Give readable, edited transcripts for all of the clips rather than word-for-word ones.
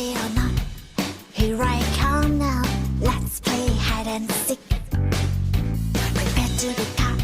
Ready or not, here I come now. Let's play hide and seek. Prepare to be caught.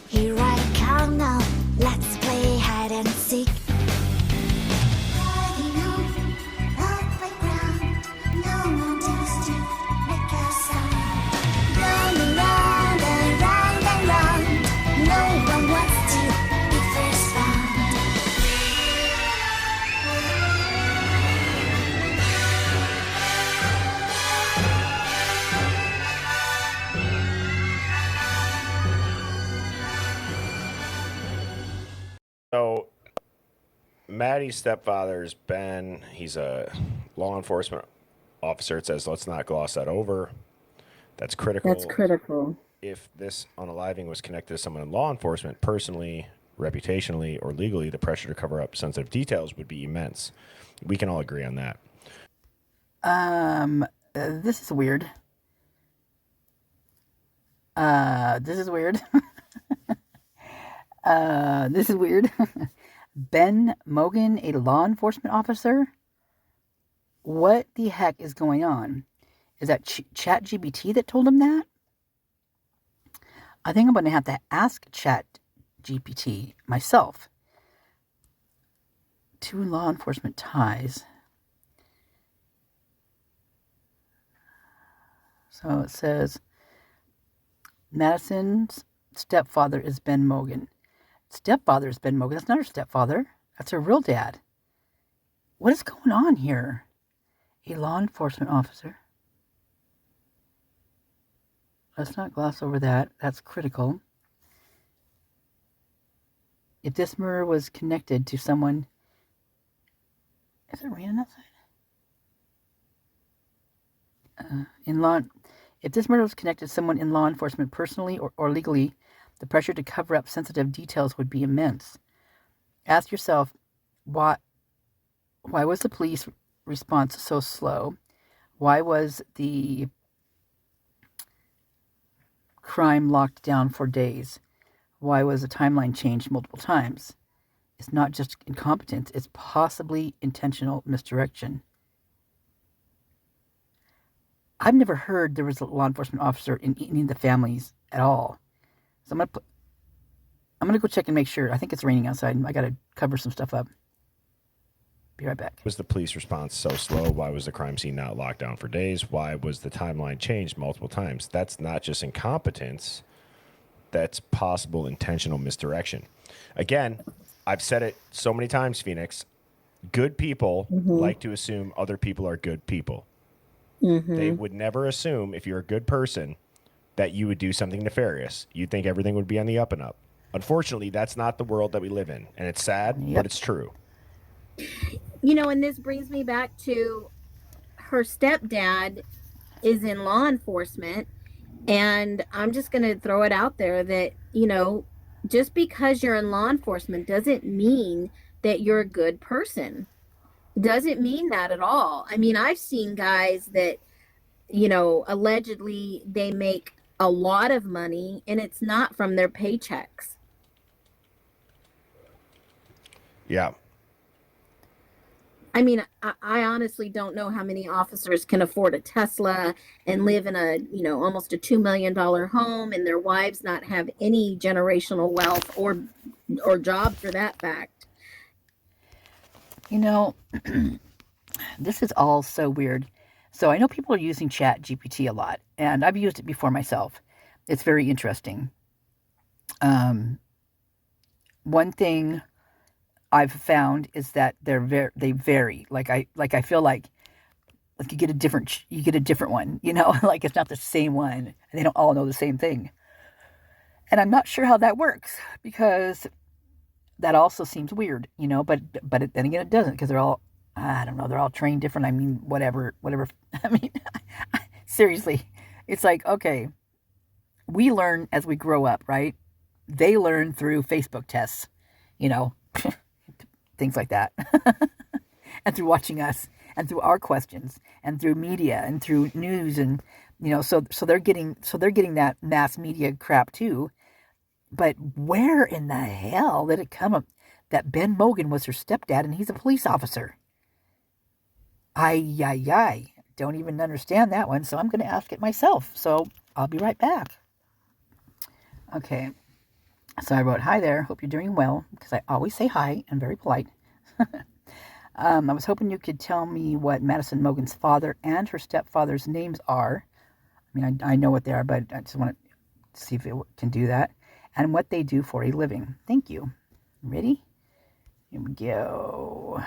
Here I come now. Let's play hide and seek. Riding on the playground, no one dares to make a sound. Round and round and round and round, no one wants to be first found. So, Maddie's stepfather is Ben. He's a law enforcement officer. It says, let's not gloss that over. That's critical. That's critical. If this unaliving was connected to someone in law enforcement, personally, reputationally, or legally, the pressure to cover up sensitive details would be immense. We can all agree on that. This is weird. This is weird. This is weird. Ben Mogen, a law enforcement officer? What the heck is going on? Is that Chat GPT that told him that? I think I'm going to have to ask Chat GPT myself. 2 law enforcement ties. So it says, Madison's stepfather is Ben Mogen. Stepfather is Ben Mogen. That's not her stepfather. That's her real dad. What is going on here? A law enforcement officer. Let's not gloss over that. That's critical. If this murder was connected to someone... Is it raining outside? If this murder was connected to someone in law enforcement personally or legally, the pressure to cover up sensitive details would be immense. Ask yourself, why was the police response so slow? Why was the crime locked down for days? Why was the timeline changed multiple times? It's not just incompetence, it's possibly intentional misdirection. I've never heard there was a law enforcement officer in any of the families at all. So I'm gonna go check and make sure. I think it's raining outside. I gotta cover some stuff up. Be right back. Was the police response so slow? Why was the crime scene not locked down for days? Why was the timeline changed multiple times? That's not just incompetence. That's possible intentional misdirection. Again, I've said it so many times, Phoenix. Good people like to assume other people are good people. They would never assume, if you're a good person, that you would do something nefarious. You'd think everything would be on the up and up. Unfortunately, that's not the world that we live in. And it's sad, but it's true. You know, and this brings me back to her stepdad is in law enforcement. And I'm just going to throw it out there that, you know, just because you're in law enforcement doesn't mean that you're a good person. Doesn't mean that at all. I mean, I've seen guys that, you know, allegedly they make a lot of money and it's not from their paychecks. Yeah. I mean, I honestly don't know how many officers can afford a Tesla and live in a, you know, almost a $2 million home and their wives not have any generational wealth or job for that fact. You know, this is all so weird. So I know people are using Chat GPT a lot, and I've used it before myself. It's very interesting. One thing I've found is that they vary. Like I feel like you get a different one. You know, like it's not the same one, and they don't all know the same thing. And I'm not sure how that works because that also seems weird, you know, but then again, it doesn't because they're all, I don't know, they're all trained different. I mean, whatever. I mean, seriously, it's like, okay, we learn as we grow up, right? They learn through Facebook tests, you know, things like that, and through watching us and through our questions and through media and through news. And, you know, so they're getting that mass media crap too. But where in the hell did it come up that Ben Mogen was her stepdad and he's a police officer? I don't even understand that one, so I'm going to ask it myself. So I'll be right back. Okay. So I wrote, hi there. Hope you're doing well, because I always say hi. I'm very polite. I was hoping you could tell me what Madison Mogen's father and her stepfather's names are. I mean, I know what they are, but I just want to see if it can do that. And what they do for a living. Thank you. Ready? Here we go.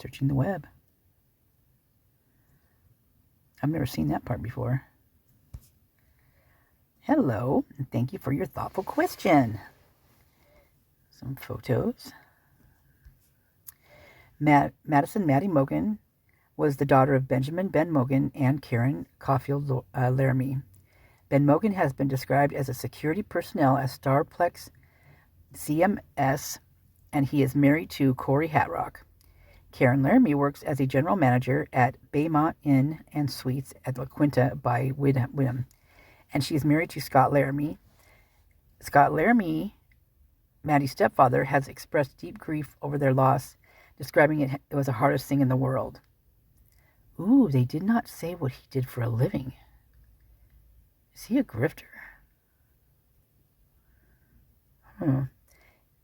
Searching the web. I've never seen that part before. Hello, and thank you for your thoughtful question. Some photos. Madison Maddie Mogen was the daughter of Benjamin Ben Mogen and Karen Caulfield Laramie. Ben Mogen has been described as a security personnel at Starplex CMS, and he is married to Corey Hatrock. Karen Laramie works as a general manager at Baymont Inn and Suites at La Quinta by Wyndham, and she is married to Scott Laramie. Scott Laramie, Maddie's stepfather, has expressed deep grief over their loss, describing it was the hardest thing in the world. Ooh, they did not say what he did for a living. Is he a grifter?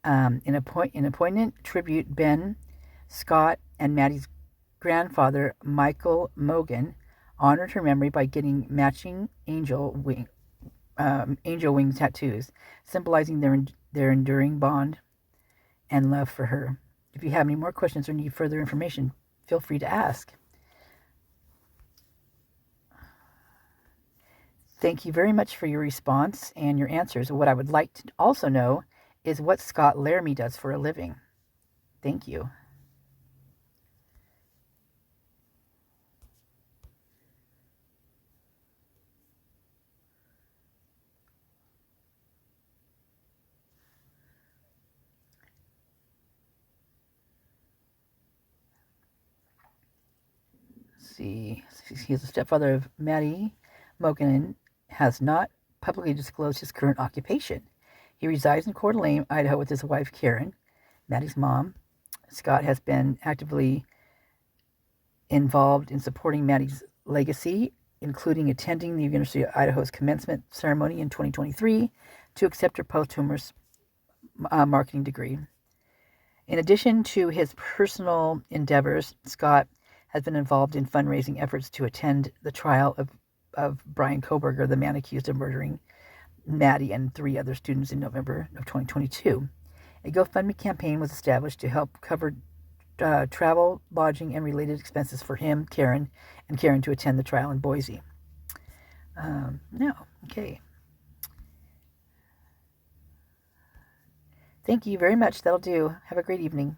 In a poignant tribute, Ben, Scott, and Maddie's grandfather, Michael Mogen, honored her memory by getting matching angel wing tattoos, symbolizing their enduring bond and love for her. If you have any more questions or need further information, feel free to ask. Thank you very much for your response and your answers. What I would like to also know is what Scott Laramie does for a living. Thank you. See, he is the stepfather of Maddie Mogen, has not publicly disclosed his current occupation. He resides in Coeur d'Alene, Idaho, with his wife Karen, Maddie's mom. Scott has been actively involved in supporting Maddie's legacy, including attending the University of Idaho's commencement ceremony in 2023 to accept her posthumous marketing degree. In addition to his personal endeavors, Scott has been involved in fundraising efforts to attend the trial of Brian Koberger, the man accused of murdering Maddie and 3 other students in November of 2022. A GoFundMe campaign was established to help cover travel, lodging, and related expenses for him, Karen to attend the trial in Boise. Okay. Thank you very much. That'll do. Have a great evening.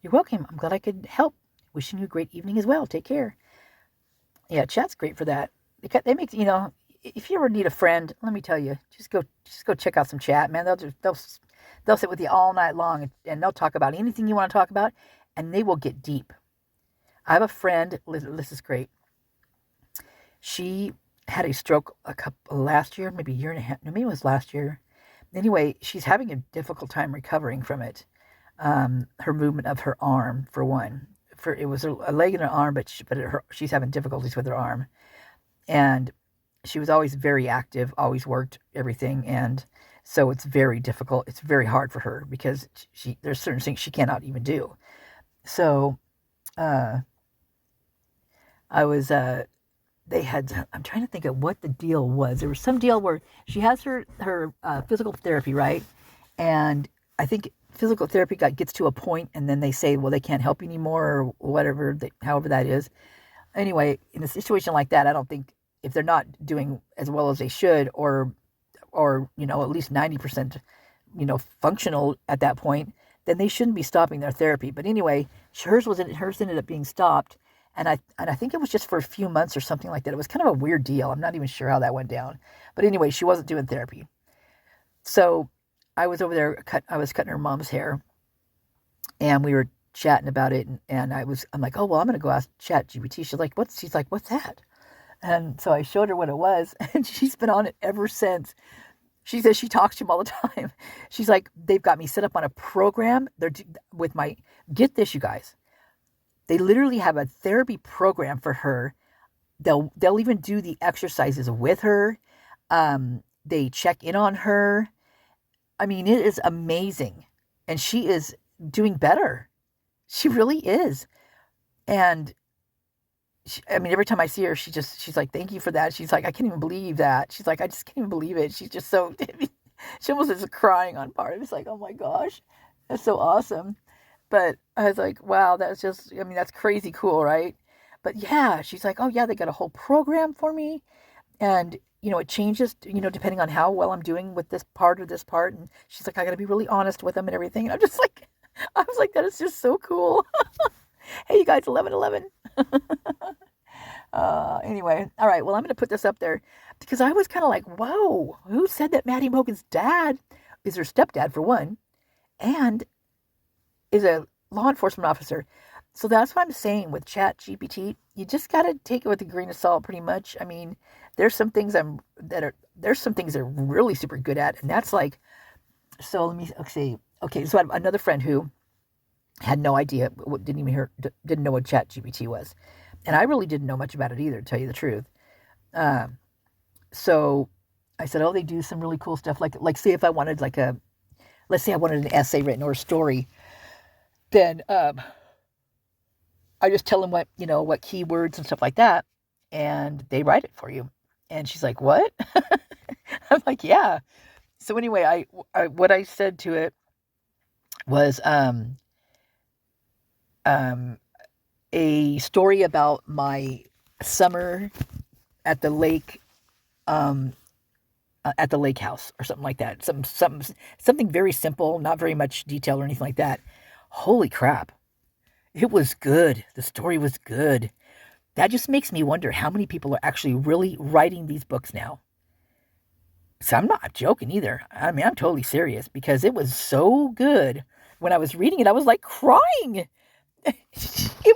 You're welcome. I'm glad I could help. Wishing you a great evening as well. Take care. Yeah, chat's great for that. They make, if you ever need a friend, let me tell you, just go check out some chat, man. They'll sit with you all night long and they'll talk about anything you want to talk about, and they will get deep. I have a friend. This is great. She had a stroke last year, maybe a year and a half. No, maybe it was last year. Anyway, she's having a difficult time recovering from it. Her movement of her arm, for one. It was a leg and an arm, but she's having difficulties with her arm. And she was always very active, always worked everything, and so it's very difficult. It's very hard for her because there's certain things she cannot even do. So, I'm trying to think of what the deal was. There was some deal where she has her physical therapy, right? And I think physical therapy gets to a point, and then they say, well, they can't help you anymore, or whatever, however that is. Anyway, in a situation like that, I don't think, if they're not doing as well as they should, or at least 90%, functional at that point, then they shouldn't be stopping their therapy. But anyway, hers ended up being stopped, and I think it was just for a few months or something like that. It was kind of a weird deal. I'm not even sure how that went down. But anyway, she wasn't doing therapy. So I was over there, I was cutting her mom's hair, and we were chatting about it, and I'm like, oh, well, I'm going to go ask Chat GPT. She's like, what's that? And so I showed her what it was, and she's been on it ever since. She says she talks to him all the time. She's like, they've got me set up on a program. They're with my, get this, you guys. They literally have a therapy program for her. They'll even do the exercises with her. They check in on her. I mean, it is amazing. And she is doing better. She really is. And I mean, every time I see her, she's like, thank you for that. She's like, I can't even believe that. She's like, I just can't even believe it. She's just so, she almost is crying on part. It's like, oh my gosh, that's so awesome. But I was like, wow, that's just, I mean, that's crazy cool, right? But yeah, she's like, oh yeah, they got a whole program for me. And, it changes, depending on how well I'm doing with this part or this part. And she's like, I got to be really honest with them and everything. And I was like, that is just so cool. Hey, you guys, 11:11. Anyway, all right. Well, I'm going to put this up there because I was kind of like, whoa, who said that Maddie Mogen's dad is her stepdad for one, and is a law enforcement officer? So that's what I'm saying with Chat GPT. You just got to take it with a grain of salt, pretty much. I mean, there's some things there's some things they're really super good at, and that's like, so let me see. Okay, so I have another friend who had no idea, didn't know what Chat GPT was. And I really didn't know much about it either, to tell you the truth. So I said, oh, they do some really cool stuff. Like say if I wanted let's say I wanted an essay written or a story, then I just tell them what keywords and stuff like that, and they write it for you. And she's like, what? I'm like, yeah. So anyway, I what I said to it was a story about my summer at the lake, at the lake house or something like that. Something very simple, not very much detail or anything like that. Holy crap. It was good. The story was good. That just makes me wonder how many people are actually really writing these books now. So I'm not joking either. I mean, I'm totally serious because it was so good. When I was reading it, I was like crying. It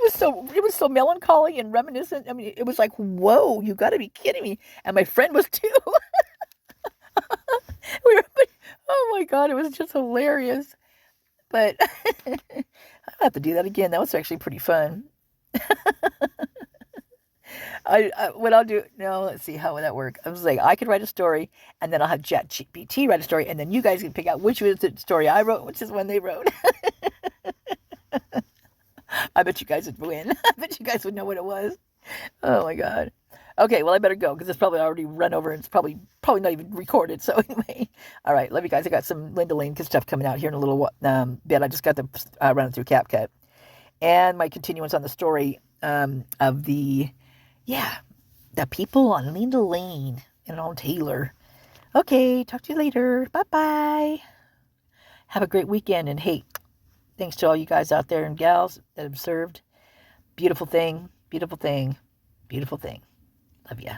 was so melancholy and reminiscent. I mean, it was like, whoa, you got to be kidding me. And my friend was too. Oh my God, it was just hilarious. But I'll have to do that again. That was actually pretty fun. What I'll do, no, let's see, how would that work? I was like, I could write a story, and then I'll have ChatGPT write a story, and then you guys can pick out which was the story I wrote, which is one they wrote. I bet you guys would win. I bet you guys would know what it was. Oh my God. Okay, well, I better go because it's probably already run over and it's probably not even recorded. So anyway, all right, love you guys. I got some Linda Lane stuff coming out here in a little bit. I just got to run it through CapCut. And my continuance on the story of the people on Linda Lane and on Taylor. Okay, talk to you later. Bye-bye. Have a great weekend. And hey, thanks to all you guys out there and gals that have served. Beautiful thing, beautiful thing, beautiful thing. Love ya.